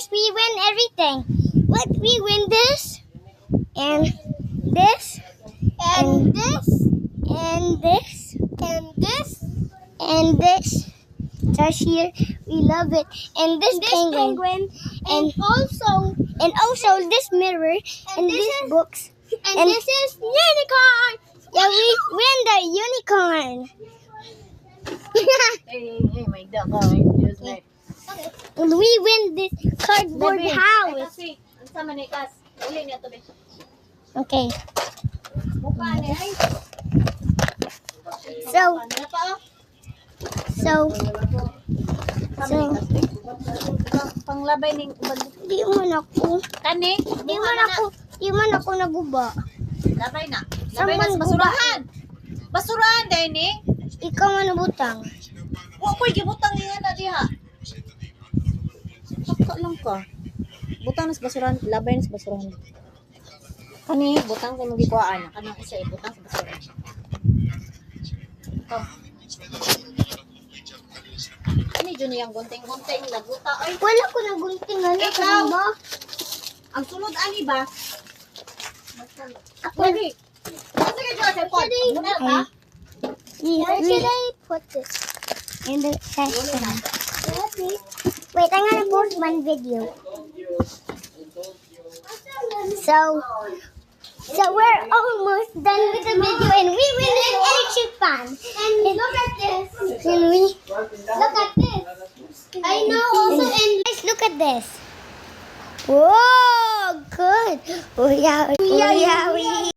guys, we win everything. Look, we win this, and this, and this, and this, and this, and this. Josh here, we love it. And this penguin, and also this mirror, and this books, and this is unicorn. Yeah, we win the unicorn. Hey, my duck. Just like. And we win this cardboard house. Ang sama ni Kas. Uli niya to, be. Okay. Mukha niya, ay. So, Ano pa, oh? so, Panglabay ning di man ako. kani. Di man ako naguba. Labay na. Labay na sa Someone basurahan. Basurahan dahil ni. Ikaw man nabutang. Wa ko'y gibutang niya na diha. Taka lang ka. Butang na sa basurahan. Labay na sa basurahan. Kani, butang ko nung gikuhaan. Kanang isa butang sa basurahan. Ito. Kani, dyan yung gunting-gunting. Laguta. Ay, Wala ko nagunting ano Ikaw. ba? ang sunod ani ba? Ako. Lagi. Kasi ka dyan sa pot. Muna ba? Where should I put this? In the section. Wait, I'm gonna post one video. So we're almost done with the video, and we win the airship fun. And look at this. Can we? Look at this. I know also. And guys, look at this. Whoa, good. Oh yeah,